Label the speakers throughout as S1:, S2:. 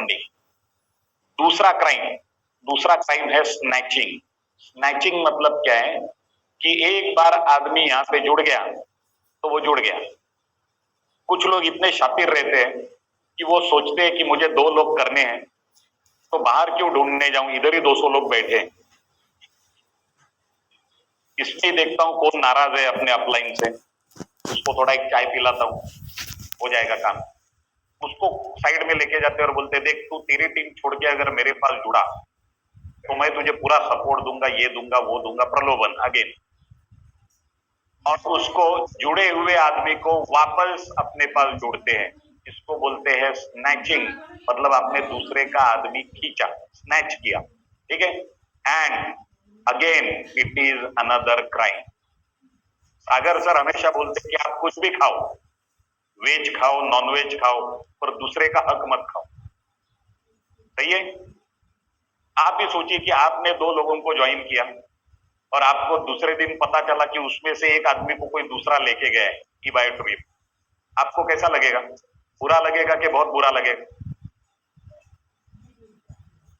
S1: Funding. दूसरा crime है snatching. Snatching मतलब क्या है कि एक बार आदमी यहां पे जुड़ गया तो वो जुड़ गया। कुछ लोग इतने शातिर रहते हैं कि वो सोचते हैं कि मुझे 2 लोग करने हैं तो बाहर क्यों ढूंढने जाऊं, इधर ही 200 लोग बैठे हैं। इसलिए देखता हूं कौन नाराज है अपने अपलाइन से, उसको थोड़ा एक चाय पिलाता हूं, हो जाएगा काम। उसको साइड में लेके जाते और बोलते देख तू तेरी टीम छोड़ के अगर मेरे पास जुड़ा तो मैं तुझे पूरा सपोर्ट दूंगा, ये दूंगा वो दूंगा, प्रलोभन अगेन। और उसको जुड़े हुए आदमी को वापस अपने पास जोड़ते हैं। इसको बोलते हैं स्नैचिंग, मतलब आपने दूसरे का आदमी खींचा, स्नैच किया, ठीक है। And again it is another crime. Sagar sir हमेशा बोलते हैं कि आप कुछ भी खाओ, वेज खाओ नॉन वेज खाओ, पर दूसरे का हक मत खाओ। सही है। आप ही सोचिए कि आपने 2 लोगों को ज्वाइन किया और आपको दूसरे दिन पता चला कि उसमें से एक आदमी को कोई दूसरा लेके गया है ई बायो ट्रिप, आपको कैसा लगेगा? बुरा लगेगा कि बहुत बुरा लगेगा?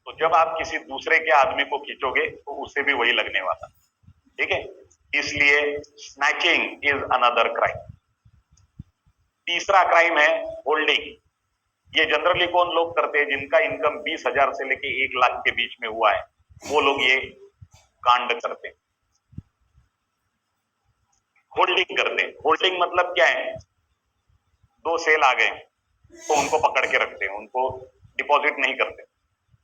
S1: तो जब आप किसी दूसरे के आदमी को खींचोगे तो उसे भी वही लगने वाला, ठीक है। इसलिए स्नैचिंग इज अनदर क्राइम। तीसरा क्राइम है होल्डिंग। ये जनरली कौन लोग करते हैं? जिनका इनकम 20,000 से लेके 1 लाख के बीच में हुआ है, वो लोग ये कांड करते हैं, होल्डिंग करते हैं। होल्डिंग मतलब क्या है? 2 सेल आ गए तो उनको पकड़ के रखते हैं, उनको डिपॉजिट नहीं करते,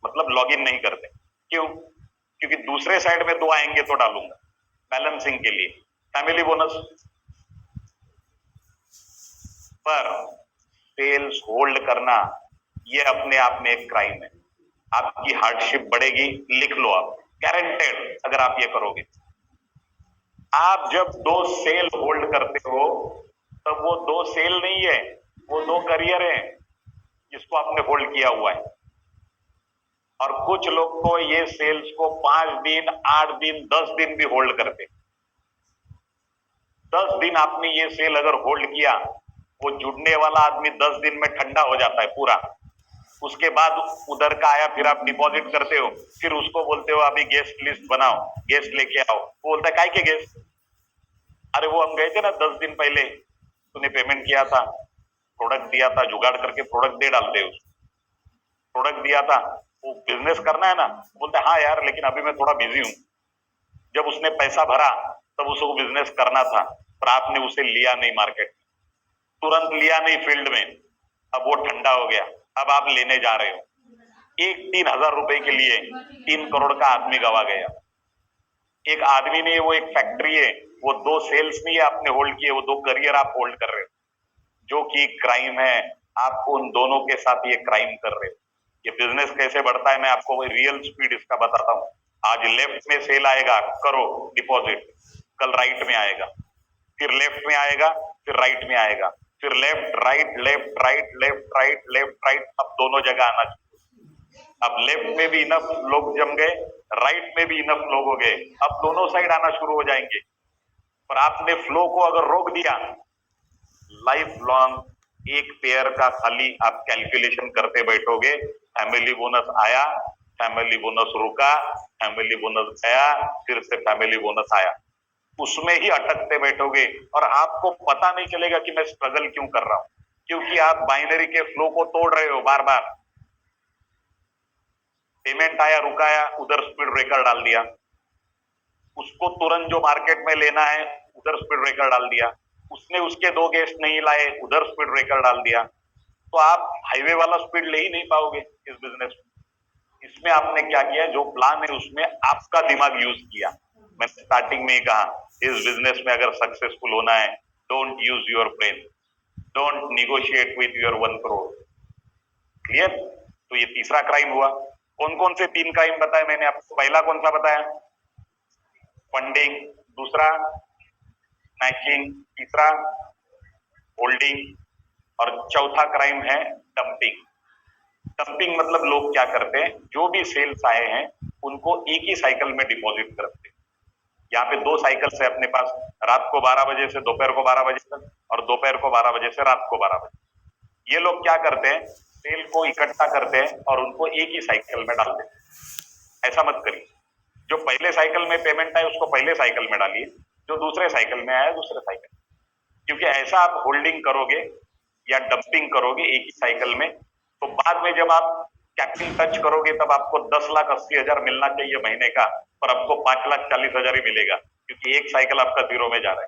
S1: मतलब लॉगिन नहीं करते। क्यों? क्योंकि दूसरे साइड में 2 आएंगे तो डालूंगा, बैलेंसिंग के लिए, फैमिली बोनस। पर सेल्स होल्ड करना ये अपने आप में एक क्राइम है। आपकी हार्डशिप बढ़ेगी, लिख लो आप, गारंटेड। अगर आप ये करोगे, आप जब 2 सेल होल्ड करते हो तब वो 2 सेल नहीं है, वो 2 करियर है जिसको आपने होल्ड किया हुआ है। और कुछ लोग तो ये सेल्स को 5 दिन 8 दिन 10 दिन भी होल्ड करते। 10 दिन आपने ये सेल अगर होल्ड किया, वो जुड़ने वाला आदमी 10 दिन में ठंडा हो जाता है पूरा। उसके बाद उधर का आया, फिर आप डिपॉजिट करते हो, फिर उसको बोलते हो अभी गेस्ट लिस्ट बनाओ, गेस्ट लेके आओ। वो बोलता है काय के गेस्ट? अरे वो हम गए थे ना 10 दिन पहले, तूने पेमेंट किया था, प्रोडक्ट दिया था, जुगाड़ करके प्रोडक्ट दे डालते हो, प्रोडक्ट दिया था, वो बिजनेस करना है ना। बोलते हाँ यार लेकिन अभी मैं थोड़ा बिजी हूं। जब उसने पैसा भरा तब उसको बिजनेस करना था, पर आपने उसे लिया नहीं मार्केट, तुरंत लिया नहीं फील्ड में, अब वो ठंडा हो गया, अब आप लेने जा रहे हो। एक 3,000 रुपए के लिए 3 करोड़ का आदमी गवा गया। एक आदमी नहीं, वो एक फैक्ट्री है, वो 2 सेल्स नहीं है आपने होल्ड किए, वो 2 करियर आप होल्ड कर रहे हो, जो कि क्राइम है। आप उन दोनों के साथ ये क्राइम कर रहे हो। ये बिजनेस कैसे बढ़ता है मैं आपको रियल स्पीड इसका बताता हूं। आज लेफ्ट में सेल आएगा, करो डिपॉजिट, कल राइट में आएगा, फिर लेफ्ट में आएगा, फिर राइट में आएगा, फिर left right left right left right left right, अब दोनों जगह आना चाहिए। अब लेफ्ट में भी इनफ लोग जम गए, राइट में भी इनफ लोग हो गए, अब दोनों साइड आना शुरू हो जाएंगे। पर आपने फ्लो को अगर रोक दिया, लाइफ लॉन्ग एक पेयर का खाली आप कैलकुलेशन करते बैठोगे। फैमिली बोनस आया, फैमिली बोनस रुका, फैमिली बोनस गया, फिर से फैमिली बोनस आया, उसमें ही अटकते बैठोगे और आपको पता नहीं चलेगा कि मैं स्ट्रगल क्यों कर रहा हूं, क्योंकि आप बाइनरी के फ्लो को तोड़ रहे हो बार बार। पेमेंट आया, रुकाया, उधर स्पीड ब्रेकर डाल दिया, उसको तुरंत जो मार्केट में लेना है उधर स्पीड ब्रेकर डाल दिया, उसने उसके 2 गेस्ट नहीं लाए, उधर स्पीड ब्रेकर डाल दिया। तो आप हाईवे वाला स्पीड ले ही नहीं पाओगे इस बिजनेस में। इसमें आपने क्या किया, जो प्लान है उसमें आपका दिमाग यूज किया। मैं स्टार्टिंग में ही कहा, इस बिजनेस में अगर सक्सेसफुल होना है, don't use your brain, don't negotiate with your 1 crore. Clear? तो ये तीसरा क्राइम हुआ। कौन कौन से 3 क्राइम बताए मैंने आपको? पहला कौन सा बताया? फंडिंग, दूसरा स्नैचिंग, तीसरा होल्डिंग, और चौथा क्राइम है डंपिंग। डंपिंग मतलब लोग क्या करते हैं, जो भी सेल्स आए हैं उनको एक ही साइकिल में डिपॉजिट करते हैं। यहाँ पे 2 साइकिल है अपने पास, रात को 12 बजे से दोपहर को 12 बजे तक, और दोपहर को 12 बजे से रात को 12 बजे। ये लोग क्या करते हैं, तेल को इकट्ठा करते हैं और उनको एक ही साइकिल में डालते हैं। ऐसा मत करिए। जो पहले साइकिल में पेमेंट आए उसको पहले साइकिल में डालिए, जो दूसरे साइकिल में आया दूसरे साइकिल, क्योंकि ऐसा आप होल्डिंग करोगे या डंपिंग करोगे एक ही साइकिल में, तो बाद में जब आप कैपिटल टच करोगे तब आपको 10,80,000 मिलना चाहिए महीने का, पर आपको 5,40,000 ही मिलेगा, क्योंकि एक साइकिल आपका जीरो में जा रहा है।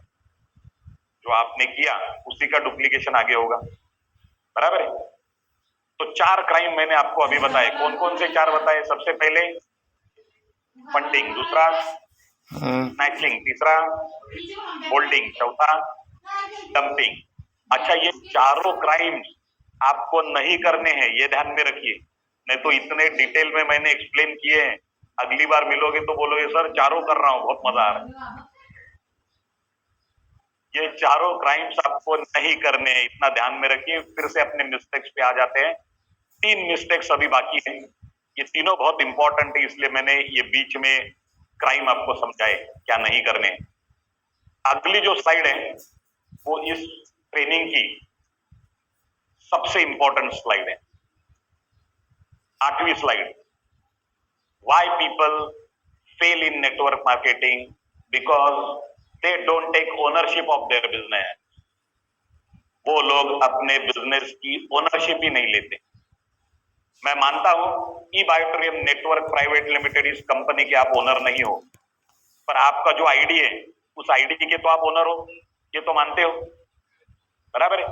S1: जो आपने किया उसी का डुप्लीकेशन आगे होगा, बराबर है। तो 4 क्राइम मैंने आपको अभी बताए। कौन कौन से 4 बताए? सबसे पहले फंडिंग, दूसरा स्नैचिंग, तीसरा होल्डिंग, चौथा डंपिंग। अच्छा, ये चारों क्राइम्स आपको नहीं करने हैं, ये ध्यान में रखिए। नहीं तो इतने डिटेल में मैंने एक्सप्लेन किए हैं, अगली बार मिलोगे तो बोलोगे सर चारों कर रहा हूं, बहुत मजा आ रहा है। ये चारों क्राइम्स आपको नहीं करने हैं, इतना ध्यान में रखिए। फिर से अपने मिस्टेक्स पे आ जाते हैं। 3 मिस्टेक्स अभी बाकी हैं, ये तीनों बहुत इंपॉर्टेंट है, इसलिए मैंने ये बीच में क्राइम आपको समझाए क्या नहीं करने हैं। अगली जो स्लाइड है वो इस ट्रेनिंग की सबसे इंपॉर्टेंट स्लाइड है, 8वीं slide. Why people fail in network marketing? Because they don't take ownership of their business. वो लोग अपने बिजनेस की ओनरशिप ही नहीं लेते। मैं मानता हूं ई बायोटेरियम नेटवर्क प्राइवेट लिमिटेड इस कंपनी के आप ओनर नहीं हो, पर आपका जो आईडी है उस आईडी के तो आप ओनर हो, ये तो मानते हो, बराबर है।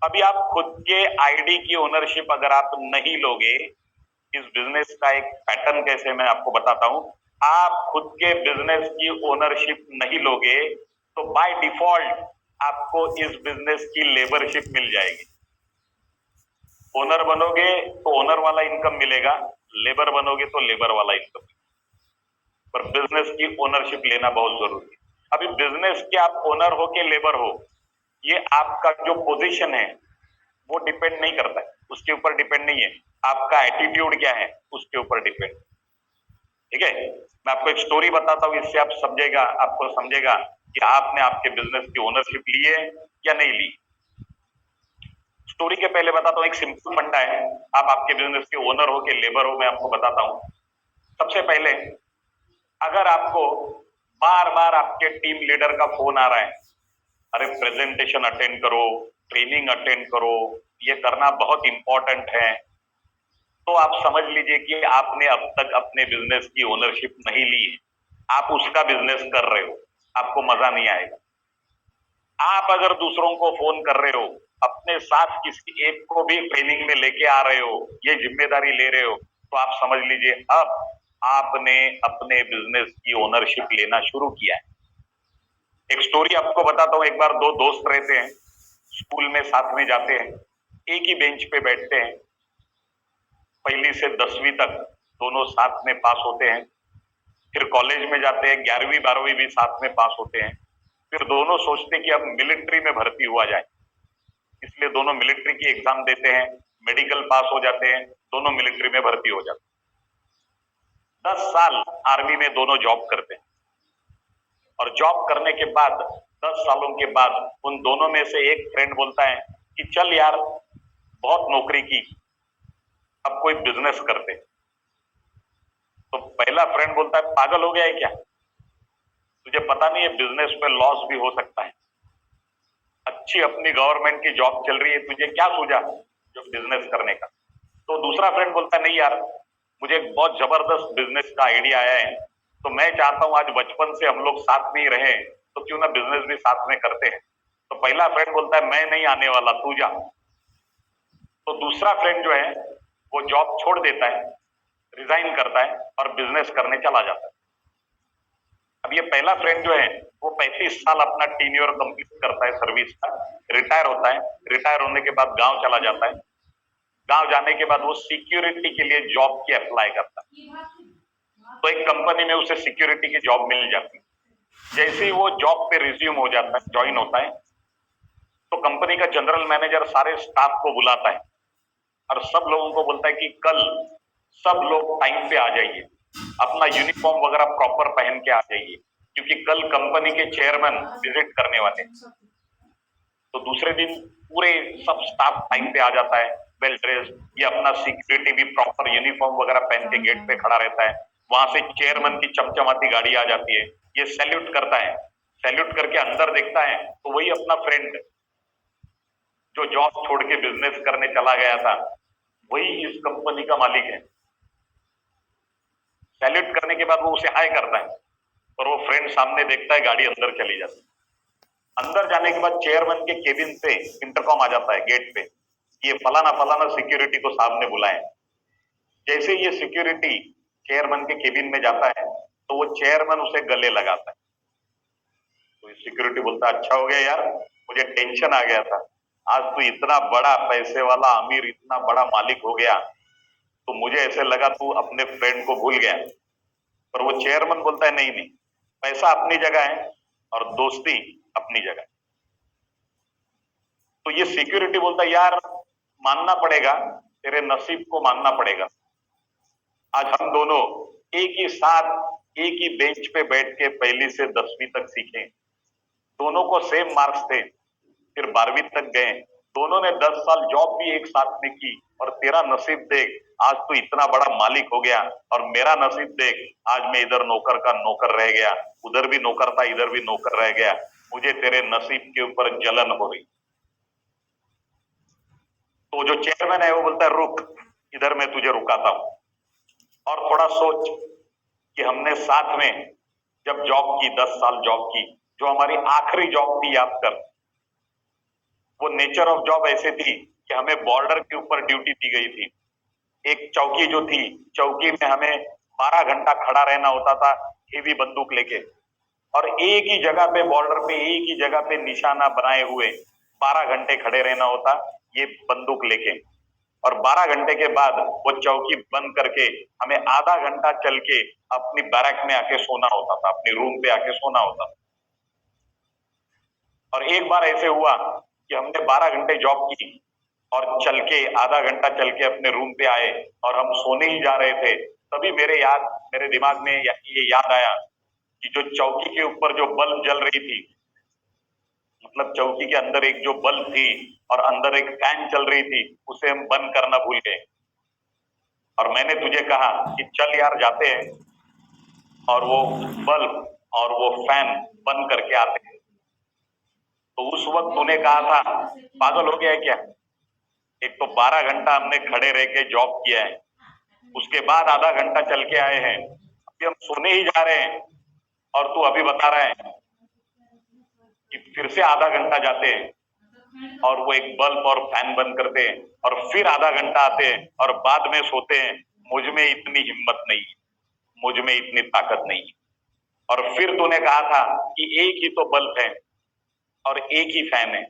S1: अभी आप खुद के आईडी की ओनरशिप अगर आप नहीं लोगे, इस बिजनेस का एक पैटर्न कैसे मैं आपको बताता हूं। आप खुद के बिजनेस की ओनरशिप नहीं लोगे तो बाय डिफॉल्ट आपको इस बिजनेस की लेबरशिप मिल जाएगी। ओनर बनोगे तो ओनर वाला इनकम मिलेगा, लेबर बनोगे तो लेबर वाला इनकम, पर बिजनेस की ओनरशिप लेना बहुत जरूरी है। अभी बिजनेस के आप ओनर हो के लेबर हो, ये आपका जो पोजीशन है वो डिपेंड नहीं करता है, उसके ऊपर डिपेंड नहीं है। आपका एटीट्यूड क्या है उसके ऊपर डिपेंड, ठीक है। मैं आपको एक स्टोरी बताता हूं, इससे आप समझेगा, आपको समझेगा कि आपने आपके बिजनेस की ओनरशिप ली है या नहीं ली। स्टोरी के पहले बताता हूं, एक सिंपल फंडा है, आप आपके बिजनेस के ओनर हो के लेबर हो, मैं आपको बताता हूं। सबसे पहले अगर आपको बार बार आपके टीम लीडर का फोन आ रहा है, अरे प्रेजेंटेशन अटेंड करो, ट्रेनिंग अटेंड करो, ये करना बहुत इंपॉर्टेंट है, तो आप समझ लीजिए कि आपने अब तक अपने बिजनेस की ओनरशिप नहीं ली है, आप उसका बिजनेस कर रहे हो, आपको मजा नहीं आएगा। आप अगर दूसरों को फोन कर रहे हो, अपने साथ किसी एक को भी ट्रेनिंग में लेके आ रहे हो, ये जिम्मेदारी ले रहे हो, तो आप समझ लीजिए अब आपने अपने बिजनेस की ओनरशिप लेना शुरू किया है। एक स्टोरी आपको बताता हूं। एक बार 2 दोस्त रहते हैं, स्कूल में साथ में जाते हैं, एक ही बेंच पे बैठते हैं, पहली से 10वीं तक दोनों साथ में पास होते हैं, फिर कॉलेज में जाते हैं, 11वीं 12वीं भी साथ में पास होते हैं, फिर दोनों सोचते हैं कि अब मिलिट्री में भर्ती हुआ जाए, इसलिए दोनों मिलिट्री की एग्जाम देते हैं, मेडिकल पास हो जाते हैं, दोनों मिलिट्री में भर्ती हो जाते हैं। 10 साल आर्मी में दोनों जॉब करते हैं, और जॉब करने के बाद 10 सालों के बाद उन दोनों में से एक फ्रेंड बोलता है कि चल यार बहुत नौकरी की, अब कोई बिजनेस करते। तो पहला फ्रेंड बोलता है पागल हो गया है क्या, तुझे पता नहीं है बिजनेस में लॉस भी हो सकता है, अच्छी अपनी गवर्नमेंट की जॉब चल रही है, तुझे क्या सूझा जो बिजनेस करने का। तो दूसरा फ्रेंड बोलता है नहीं यार, मुझे एक बहुत जबरदस्त बिजनेस का आइडिया आया है, तो मैं चाहता हूं आज बचपन से हम लोग साथ में ही रहे, तो क्यों ना बिजनेस भी साथ में करते हैं। तो पहला फ्रेंड बोलता है मैं नहीं आने वाला, तू जा। तो दूसरा फ्रेंड जो है वो जॉब छोड़ देता है, रिजाइन करता है और बिजनेस करने चला जाता है। अब ये पहला फ्रेंड जो है वो 35 साल अपना टीन्योर कंप्लीट करता है सर्विस का, रिटायर होता है, रिटायर होने के बाद गांव चला जाता है, गांव जाने के बाद वो सिक्योरिटी के लिए जॉब की अप्लाई करता है, तो एक कंपनी में उसे सिक्योरिटी की जॉब मिल जाती है। जैसे ही वो जॉब पे रिज्यूम हो जाता है, ज्वाइन होता है, तो कंपनी का जनरल मैनेजर सारे स्टाफ को बुलाता है और सब लोगों को बोलता है कि कल सब लोग टाइम पे आ जाइए, अपना यूनिफॉर्म वगैरह प्रॉपर पहन के आ जाइए, क्योंकि कल कंपनी के चेयरमैन विजिट करने वाले। तो दूसरे दिन पूरे सब स्टाफ टाइम पे आ जाता है, वेल ड्रेस, ये अपना सिक्योरिटी भी प्रॉपर यूनिफॉर्म वगैरह पहन के गेट पे खड़ा रहता है। वहां से चेयरमैन की चमचमाती गाड़ी आ जाती है, ये सैल्यूट करता है, सैल्यूट करके अंदर देखता है तो वही अपना फ्रेंड जो जॉब छोड़ के बिजनेस करने चला गया था, वही इस कंपनी का मालिक है। सैल्यूट करने के बाद वो उसे हाय करता है और वो फ्रेंड सामने देखता है, गाड़ी अंदर चली जाती है। अंदर जाने के बाद चेयरमैन के केबिन से इंटरकॉम आ जाता है गेट पे, ये फलाना फलाना सिक्योरिटी को सामने बुलाएं। जैसे ये सिक्योरिटी चेयरमैन के केबिन में जाता है तो वो चेयरमैन उसे गले लगाता है। तो ये सिक्योरिटी बोलता है, अच्छा हो गया यार, मुझे टेंशन आ गया था, आज तू इतना बड़ा पैसे वाला अमीर, इतना बड़ा मालिक हो गया, तो मुझे ऐसे लगा तू अपने फ्रेंड को भूल गया। पर वो चेयरमैन बोलता है, नहीं नहीं, पैसा अपनी जगह है और दोस्ती अपनी जगह है। तो ये सिक्योरिटी बोलता है, यार मानना पड़ेगा, तेरे नसीब को मानना पड़ेगा, आज हम दोनों एक ही साथ एक ही बेंच पे बैठ के पहली से 10वीं तक सीखे, दोनों को सेम मार्क्स थे, फिर 12वीं तक गए, दोनों ने 10 साल जॉब भी एक साथ में की, और तेरा नसीब देख, आज तू इतना बड़ा मालिक हो गया, और मेरा नसीब देख, आज मैं इधर नौकर का नौकर रह गया, उधर भी नौकर था, इधर भी नौकर रह गया, मुझे तेरे नसीब के ऊपर जलन हो रही। तो जो चेयरमैन है वो बोलता है, रुक, इधर मैं तुझे रुकाता हूं और थोड़ा सोच कि हमने साथ में जब जॉब की, 10 साल जॉब की, जो हमारी आखिरी जॉब थी, याद कर, वो नेचर ऑफ जॉब ऐसे थी कि हमें बॉर्डर के ऊपर ड्यूटी दी गई थी। एक चौकी जो थी, चौकी में हमें 12 घंटा खड़ा रहना होता था, हेवी बंदूक लेके, और एक ही जगह पे बॉर्डर पे, एक ही जगह पे निशाना बनाए हुए 12 घंटे खड़े रहना होता, ये बंदूक लेके। और 12 घंटे के बाद वो चौकी बंद करके हमें आधा घंटा चल के अपनी बैरक में आके सोना होता था, अपने रूम पे आके सोना होता था। और एक बार ऐसे हुआ कि हमने 12 घंटे जॉब की और चल के आधा घंटा चल के अपने रूम पे आए और हम सोने ही जा रहे थे, तभी मेरे दिमाग में ये याद आया कि जो चौकी के ऊपर जो बल्ब जल रही थी, मतलब चौकी के अंदर एक जो बल्ब थी और अंदर एक फैन चल रही थी, उसे हम बंद करना भूल गए। और मैंने तुझे कहा कि चल यार जाते हैं और वो बल्ब और वो फैन बंद करके आते हैं। तो उस वक्त तूने कहा था, पागल हो गया है क्या? एक तो 12 घंटा हमने खड़े रह के जॉब किया है, उसके बाद आधा घंटा चल के आए हैं, अभी हम सोने ही जा रहे हैं, और तू अभी बता रहा है कि फिर से आधा घंटा जाते हैं और वो एक बल्ब और फैन बंद करते हैं और फिर आधा घंटा आते हैं और बाद में सोते हैं। मुझ में इतनी हिम्मत नहीं है, मुझ में इतनी ताकत नहीं है। और फिर तूने कहा था कि एक ही तो बल्ब है और एक ही फैन है,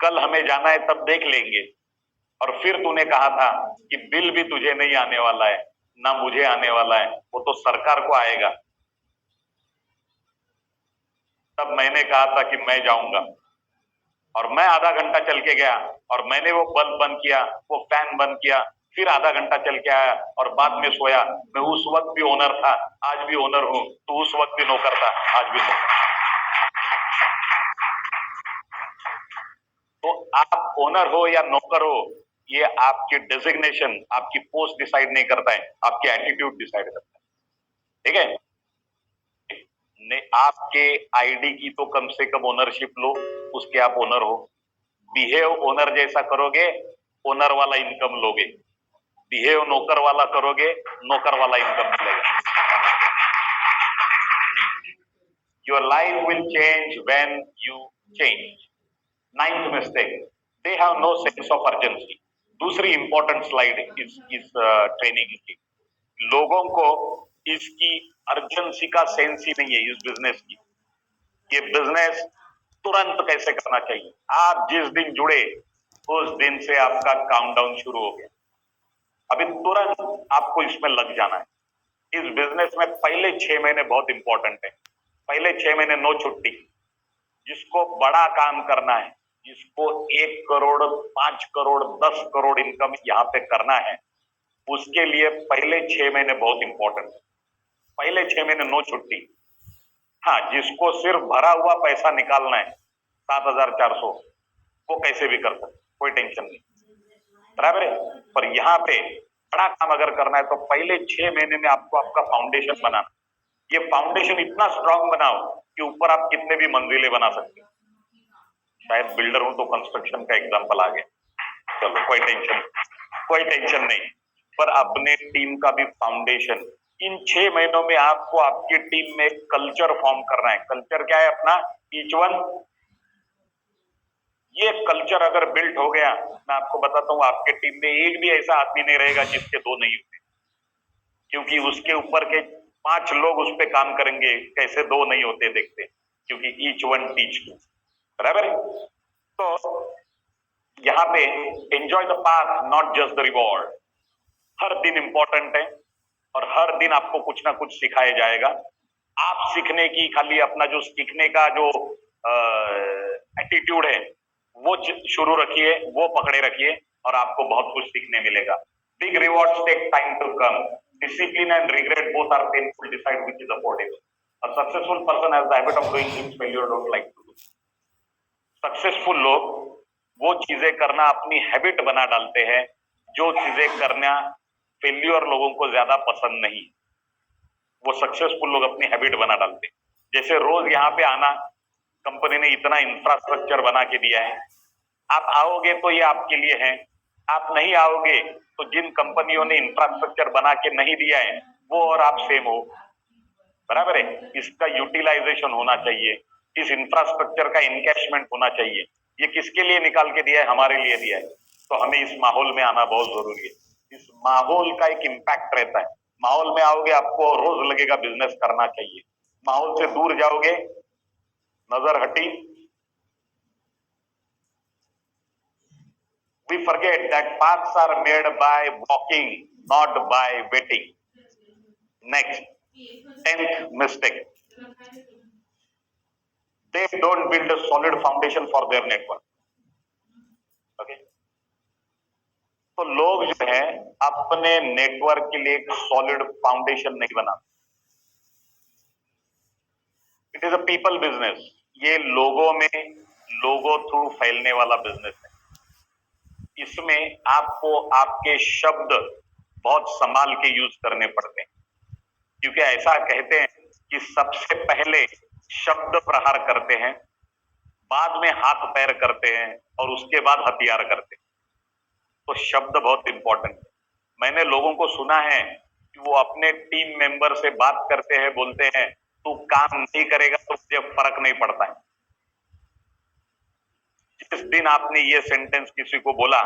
S1: कल हमें जाना है तब देख लेंगे। और फिर तूने कहा था कि बिल भी तुझे नहीं आने वाला है, ना मुझे आने वाला है, वो तो सरकार को आएगा। तब मैंने कहा था कि मैं जाऊंगा, और मैं आधा घंटा चल के गया और मैंने वो बल्ब बंद किया, वो फैन बंद किया, फिर आधा घंटा चल के आया और बाद में सोया। मैं उस वक्त भी ओनर था, आज भी ओनर हूं, तो उस वक्त भी नौकर था, आज भी नौकर। तो आप ओनर हो या नौकर हो, ये आपकी डेजिग्नेशन, आपकी पोस्ट डिसाइड नहीं करता है, आपके एटीट्यूड डिसाइड करता है। ठीक है, ने आपके आईडी की तो कम से कम ओनरशिप लो, उसके आप ओनर हो। बिहेव ओनर जैसा करोगे, ओनर वाला इनकम लोगे। बिहेव नौकर वाला करोगे, नौकर वाला इनकम मिलेगा। Your life will change when you change. 9th mistake, they have no sense of urgency. दूसरी इंपॉर्टेंट स्लाइड इस ट्रेनिंग की, लोगों को इसकी अर्जेंसी का सेंस ही नहीं है इस बिजनेस की। ये बिजनेस तुरंत कैसे करना चाहिए, आप जिस दिन जुड़े उस दिन से आपका काउंटडाउन शुरू हो गया, अभी तुरंत आपको इसमें लग जाना है। इस बिजनेस में पहले 6 महीने बहुत इंपॉर्टेंट है। पहले 6 महीने नो छुट्टी। जिसको बड़ा काम करना है, जिसको 1 करोड़, 5 करोड़, 10 करोड़ इनकम यहाँ पे करना है, उसके लिए पहले 6 महीने बहुत इंपॉर्टेंट है। पहले 6 महीने नो छुट्टी। हाँ, जिसको सिर्फ भरा हुआ पैसा निकालना है 7,400, वो कैसे भी कर सकते, कोई टेंशन नहीं। बराबर है। पर यहाँ पे बड़ा काम अगर करना है तो पहले 6 महीने में आपको आपका फाउंडेशन बनाना। ये फाउंडेशन इतना स्ट्रांग बनाओ कि ऊपर आप कितने भी मंजिले बना सकते हो। शायद बिल्डर हूं तो कंस्ट्रक्शन का एग्जांपल आ गया। चलो कोई टेंशन नहीं। पर अपने टीम का भी फाउंडेशन, इन 6 महीनों में आपको आपकी टीम में कल्चर फॉर्म करना है। कल्चर क्या है अपना? Each one. ये कल्चर अगर बिल्ट हो गया, मैं आपको बताता हूं, आपके टीम में एक भी ऐसा आदमी नहीं रहेगा जिसके दो नहीं होते, क्योंकि उसके ऊपर के 5 लोग उस पर काम करेंगे कैसे दो नहीं होते देखते, क्योंकि ईच वन टीच टू। बराबर है। तो यहाँ पे enjoy the path not just the reward. हर दिन इंपॉर्टेंट है और हर दिन आपको कुछ ना कुछ सिखाया जाएगा। आप सीखने की खाली अपना जो सीखने का जो एटीट्यूड है वो शुरू रखिए, वो पकड़े रखिए और आपको बहुत कुछ सीखने मिलेगा। Big rewards take time to come. Discipline and regret both are painful, decide which is affordable. A successful person has the habit of doing things failure don't like to do. Successful लोग वो चीजें करना अपनी habit बना डालते हैं जो चीजें करना फेल्यूर लोगों को ज्यादा पसंद नहीं। वो सक्सेसफुल लोग अपनी हैबिट बना डालते हैं। जैसे रोज यहाँ पे आना, कंपनी ने इतना इंफ्रास्ट्रक्चर बना के दिया है, आप आओगे तो ये आपके लिए है, आप नहीं आओगे तो जिन कंपनियों ने इंफ्रास्ट्रक्चर बना के नहीं दिया है वो और आप सेम हो। बराबर है। इसका यूटिलाइजेशन होना चाहिए, इस इंफ्रास्ट्रक्चर का इनकैशमेंट होना चाहिए। ये किसके लिए निकाल के दिया है? हमारे लिए दिया है। तो हमें इस माहौल में आना बहुत जरूरी है। इस माहौल का एक इम्पैक्ट रहता है। माहौल में आओगे आपको रोज लगेगा बिजनेस करना चाहिए। माहौल से दूर जाओगे, नजर हटी। We forget that paths are made by walking, not by waiting. Next, 10th mistake. They don't build a solid foundation for their network. Okay? तो लोग जो है अपने नेटवर्क के लिए एक सॉलिड फाउंडेशन नहीं बनाते। It is a people business. ये लोगों में, लोगों थ्रू फैलने वाला बिजनेस है। इसमें आपको आपके शब्द बहुत संभाल के यूज करने पड़ते हैं, क्योंकि ऐसा कहते हैं कि सबसे पहले शब्द प्रहार करते हैं, बाद में हाथ पैर करते हैं और उसके बाद हथियार करते हैं। तो शब्द बहुत इंपॉर्टेंट है। मैंने लोगों को सुना है कि वो अपने टीम मेंबर से बात करते हैं, बोलते हैं तू काम नहीं करेगा तो मुझे फर्क नहीं पड़ता है। जिस दिन आपने ये सेंटेंस किसी को बोला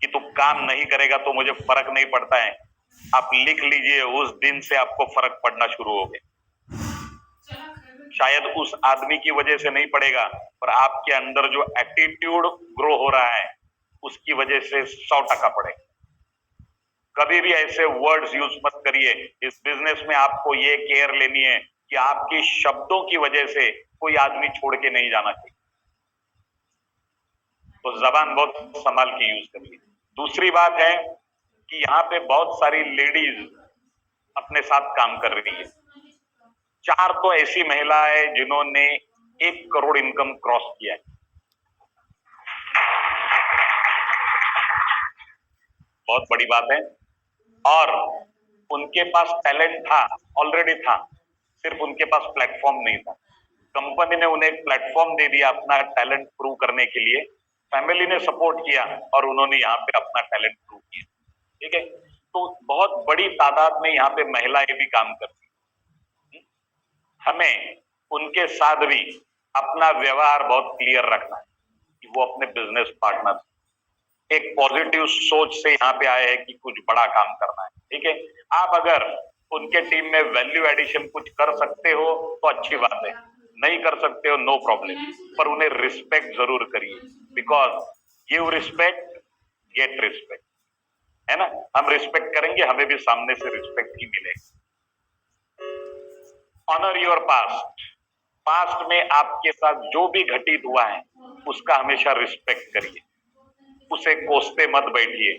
S1: कि तू काम नहीं करेगा तो मुझे फर्क नहीं पड़ता है, आप लिख लीजिए, उस दिन से आपको फर्क पड़ना शुरू हो गया। शायद उस आदमी की वजह से नहीं पड़ेगा, पर आपके अंदर जो एटीट्यूड ग्रो हो रहा है उसकी वजह से 100% पड़ेगा। कभी भी ऐसे वर्ड्स यूज मत करिए। इस बिजनेस में आपको ये केयर लेनी है कि आपकी शब्दों की वजह से कोई आदमी छोड़ के नहीं जाना चाहिए। तो जबान बहुत संभाल के यूज करिए। दूसरी बात है कि यहाँ पे बहुत सारी लेडीज अपने साथ काम कर रही है। 4 तो ऐसी महिला है जिन्होंने 1 करोड़ इनकम क्रॉस किया है। बहुत बड़ी बात है। और उनके पास टैलेंट था, ऑलरेडी था, सिर्फ उनके पास प्लेटफॉर्म नहीं था। कंपनी ने उन्हें एक प्लेटफॉर्म दे दिया अपना टैलेंट प्रूव करने के लिए। फैमिली ने सपोर्ट किया और उन्होंने यहाँ पे अपना टैलेंट प्रूव किया। ठीक है। तो बहुत बड़ी तादाद में यहाँ पे महिलाएं भी काम करती हैं। हमें उनके साथ भी अपना व्यवहार बहुत क्लियर रखना है कि वो अपने बिजनेस पार्टनर एक पॉजिटिव सोच से यहाँ पे आए हैं कि कुछ बड़ा काम करना है। ठीक है। आप अगर उनके टीम में वैल्यू एडिशन कुछ कर सकते हो तो अच्छी बात है, नहीं कर सकते हो नो प्रॉब्लम, पर उन्हें रिस्पेक्ट जरूर करिए। Because give respect get respect, है ना। हम रिस्पेक्ट करेंगे, हमें भी सामने से रिस्पेक्ट ही मिलेगी। Honour your past. पास्ट में आपके साथ जो भी घटित हुआ है उसका हमेशा रिस्पेक्ट करिए, उसे कोसते मत बैठिए,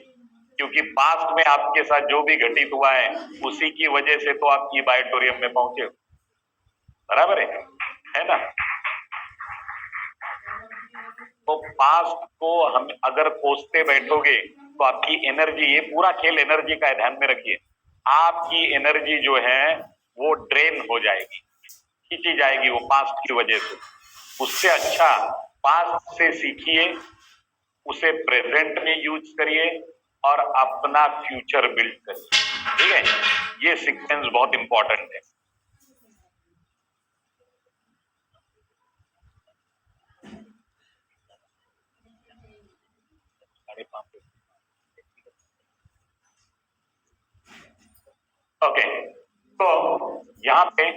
S1: क्योंकि पास्ट में आपके साथ जो भी घटित हुआ है उसी की वजह से तो आप ईबा ऑडिटोरियम में पहुंचे हो। बराबर है ना। तो पास्ट को हम अगर कोसते बैठोगे तो आपकी एनर्जी, ये पूरा खेल एनर्जी का है, ध्यान में रखिए। आपकी एनर्जी जो है वो ड्रेन हो जाएगी, खींची जाएगी वो पास्ट की वजह से। उससे अच्छा पास्ट से सीखिए, उसे प्रेजेंट में यूज करिए और अपना फ्यूचर बिल्ड करिए। ठीक है, ये सीक्वेंस बहुत इंपॉर्टेंट है। ओके, तो यहाँ पे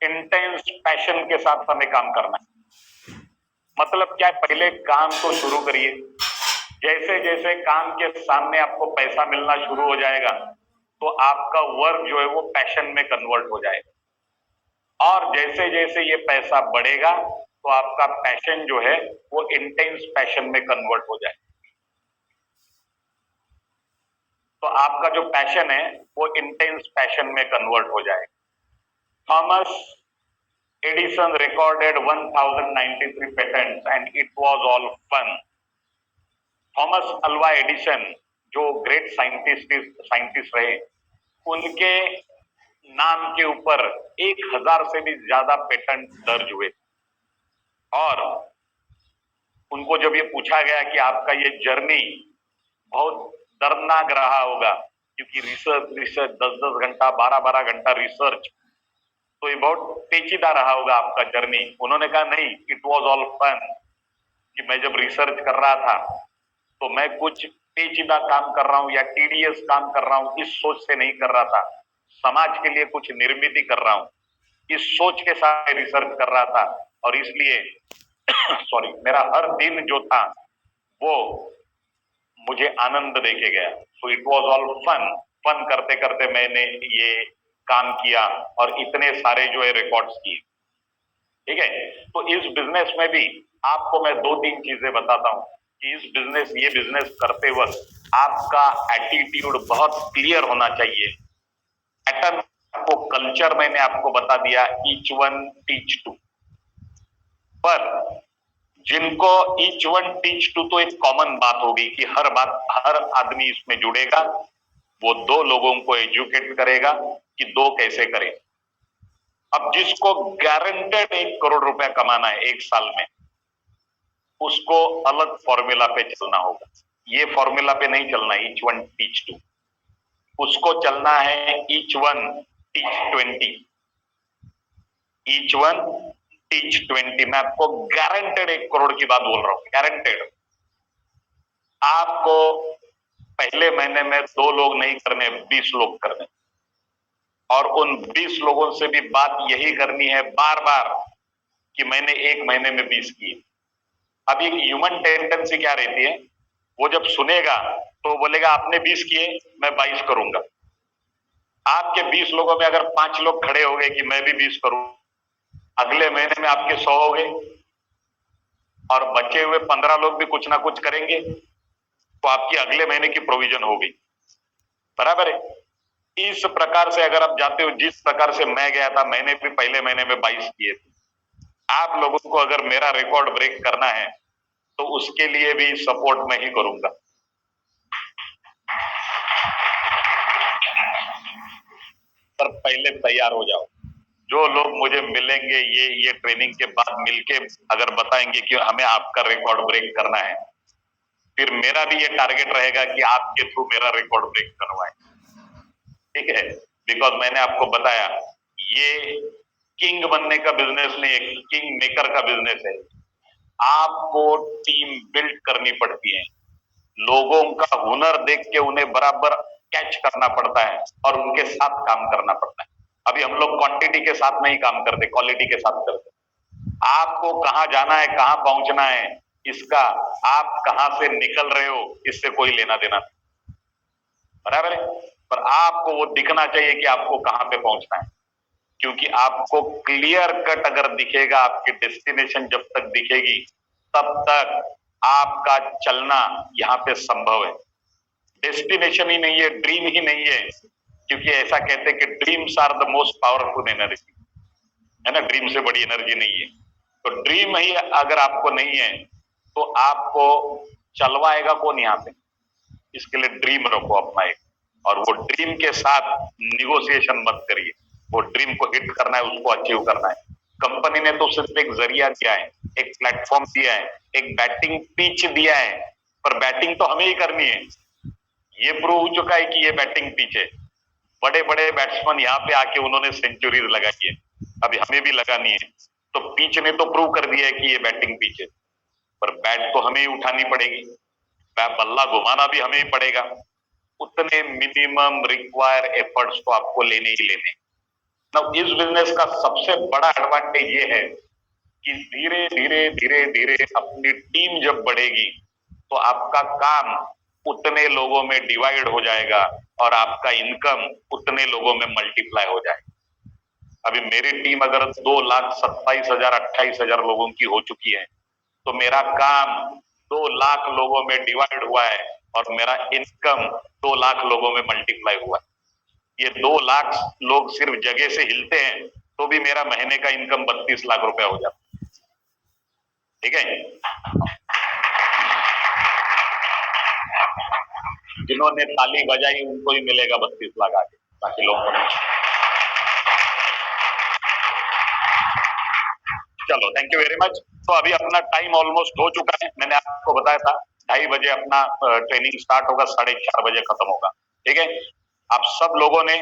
S1: इंटेंस पैशन के साथ हमें काम करना है। मतलब क्या है, पहले काम को शुरू करिए। जैसे जैसे काम के सामने आपको पैसा मिलना शुरू हो जाएगा तो आपका वर्क जो है वो पैशन में कन्वर्ट हो जाएगा, और जैसे जैसे ये पैसा बढ़ेगा तो आपका पैशन जो है वो इंटेंस पैशन में कन्वर्ट हो जाएगा। तो आपका जो पैशन है वो इंटेंस पैशन में कन्वर्ट हो जाएगा। Thomas Edison recorded 1093 patents and it was all fun. Thomas Alva Edison जो ग्रेट साइंटिस्ट रहे, उनके नाम के ऊपर 1000 से भी ज्यादा पेटेंट दर्ज हुए। और उनको जब ये पूछा गया कि आपका ये जर्नी बहुत दर्दनाक रहा होगा, क्योंकि रिसर्च 10-10 घंटा 12-12 घंटा रिसर्च, तो ये बहुत पेचीदा रहा होगा आपका जर्नी। उन्होंने कहा नहीं, इट वॉज ऑल फन, कि मैं जब रिसर्च कर रहा था तो मैं कुछ पेचीदा काम कर रहा हूं या टीडीएस काम कर रहा हूं इस सोच से नहीं कर रहा था, समाज के लिए कुछ निर्मित कर रहा हूं, इस सोच के साथ रिसर्च कर रहा था। और इसलिए सॉरी, मेरा हर दिन जो था वो मुझे आनंद देके गया। So it was all fun. Fun करते करते मैंने ये काम किया और इतने सारे जो है रिकॉर्ड्स किए। ठीक है, तो इस बिजनेस में भी आपको मैं 2-3 चीजें बताता हूं कि ये बिजनेस करते वक्त आपका एटीट्यूड बहुत क्लियर होना चाहिए। पैटर्न आपको, कल्चर मैंने आपको बता दिया, ईच वन टीच टू। पर जिनको ईच वन टीच टू, तो एक कॉमन बात होगी कि हर आदमी इसमें जुड़ेगा, वो 2 लोगों को एजुकेट करेगा कि 2 कैसे करें। अब जिसको गारंटेड 1 करोड़ रुपया कमाना है 1 साल में, उसको अलग फॉर्मूला पे चलना होगा। ये फॉर्मूला पे नहीं चलना ईच वन टीच टू, उसको चलना है each one teach 20। Each one teach 20। मैं आपको गारंटेड 1 करोड़ की बात बोल रहा हूं, गारंटेड। आपको पहले महीने में 2 लोग नहीं करने, 20 लोग करने, और उन 20 लोगों से भी बात यही करनी है बार बार कि मैंने 1 महीने में 20 किए। अब एक ह्यूमन टेंडेंसी क्या रहती है, वो जब सुनेगा तो बोलेगा आपने 20 किए, मैं 22 करूंगा। आपके 20 लोगों में अगर 5 लोग खड़े हो गए कि मैं भी 20 करूं, अगले महीने में आपके 100 हो गए और बचे हुए 15 लोग भी कुछ ना कुछ करेंगे, तो आपकी अगले महीने की प्रोविजन हो गई। बराबर है। इस प्रकार से अगर आप जाते हो, जिस प्रकार से मैं गया था, मैंने भी पहले महीने में 22 किए थे। आप लोगों को अगर मेरा रिकॉर्ड ब्रेक करना है तो उसके लिए भी सपोर्ट मैं ही करूंगा। पर पहले तैयार हो जाओ। जो लोग मुझे मिलेंगे ये ट्रेनिंग के बाद मिलके अगर बताएंगे कि हमें आपका रिकॉर्ड ब्रेक करना है, फिर मेरा भी ये टारगेट रहेगा कि आपके थ्रू मेरा रिकॉर्ड ब्रेक करवाएं। ठीक है, बिकॉज मैंने आपको बताया ये किंग बनने का बिजनेस नहीं है, किंग मेकर का बिजनेस है। आपको टीम बिल्ड करनी पड़ती है, लोगों का हुनर देख के उन्हें बराबर कैच करना पड़ता है और उनके साथ काम करना पड़ता है। अभी हम लोग क्वांटिटी के साथ नहीं काम करते, क्वालिटी के साथ करते। आपको कहां जाना है, कहां पहुंचना है, इसका आप कहां से निकल रहे हो इससे कोई लेना देना नहीं। बराबर है। पर आपको वो दिखना चाहिए कि आपको कहां पे पहुंचना है, क्योंकि आपको क्लियर कट अगर दिखेगा, आपकी डेस्टिनेशन जब तक दिखेगी तब तक आपका चलना यहाँ पे संभव है। डेस्टिनेशन ही नहीं है, ड्रीम ही नहीं है, क्योंकि ऐसा कहते हैं कि dreams are the most powerful energy, है ना। ड्रीम से बड़ी एनर्जी नहीं है। तो ड्रीम ही अगर आपको नहीं है तो आपको चलवाएगा कौन यहाँ पे। इसके लिए ड्रीम रखो अपना एक, और वो ड्रीम के साथ निगोशिएशन मत करिए। वो ड्रीम को हिट करना है, उसको अचीव करना है। कंपनी ने तो सिर्फ एक जरिया दिया है, एक प्लेटफॉर्म दिया है, एक बैटिंग पिच दिया है, पर बैटिंग तो हमें ही करनी है। ये प्रूव हो चुका है कि ये बैटिंग पिच है। बड़े बड़े बैट्समैन यहाँ पे आके उन्होंने सेंचुरीज लगाई है, अभी हमें भी लगानी है। तो पिच ने तो प्रूव कर दिया है कि ये बैटिंग पिच है, पर बैट तो हमें ही उठानी पड़ेगी, बल्ला घुमाना भी हमें ही पड़ेगा। उतने मिनिमम रिक्वायर एफर्ट्स तो आपको लेने ही लेने। अब इस बिजनेस का सबसे बड़ा एडवांटेज ये है कि धीरे धीरे धीरे धीरे अपनी टीम जब बढ़ेगी तो आपका काम उतने लोगों में डिवाइड हो जाएगा और आपका इनकम उतने लोगों में मल्टीप्लाई हो जाएगा। अभी मेरी टीम अगर 2,27,000 28,000 लोगों की हो चुकी है, तो मेरा काम 2 लाख लोगों में डिवाइड हुआ है और मेरा इनकम 2 लाख लोगों में मल्टीप्लाई हुआ है। ये 2 लाख लोग सिर्फ जगह से हिलते हैं तो भी मेरा महीने का इनकम 32 लाख रुपया हो जाता है। ठीक है, जिन्होंने ताली बजाई उनको ही मिलेगा 32 लाख आगे, बाकी लोग नहीं। चलो, थैंक यू वेरी मच। तो अभी अपना टाइम ऑलमोस्ट हो चुका है। मैंने आपको बताया था 2:30 बजे अपना ट्रेनिंग स्टार्ट होगा, 4:30 बजे खत्म होगा। ठीक है, आप सब लोगों ने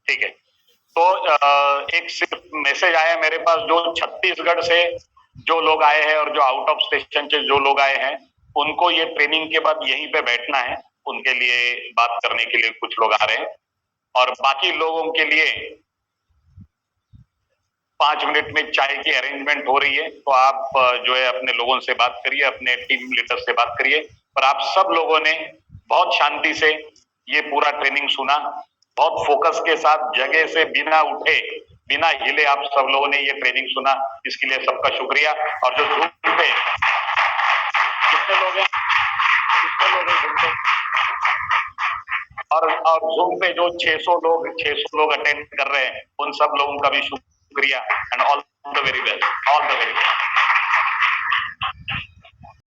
S1: ठीक है, तो एक सिर्फ मैसेज आया मेरे पास, जो छत्तीसगढ़ से जो लोग आए हैं और जो आउट ऑफ स्टेशन से जो लोग आए हैं, उनको ये ट्रेनिंग के बाद यहीं पे बैठना है। उनके लिए बात करने के लिए कुछ लोग आ रहे हैं, और बाकी लोगों के लिए 5 मिनट में चाय की अरेंजमेंट हो रही है। तो आप जो है अपने लोगों से बात करिए, अपने टीम लीडर से बात करिए। पर आप सब लोगों ने बहुत शांति से ये पूरा ट्रेनिंग सुना, बहुत फोकस के साथ, जगह से बिना उठे बिना हिले आप सब लोगों ने ये ट्रेनिंग सुना। इसके लिए सबका शुक्रिया। और जो जूम पे कितने लोग हैं, कितने लोग हैं जूम पे, और जूम पे जो 600 लोग अटेंड कर रहे हैं, उन सब लोगों का भी शुक्रिया। And all the very best, all the very best.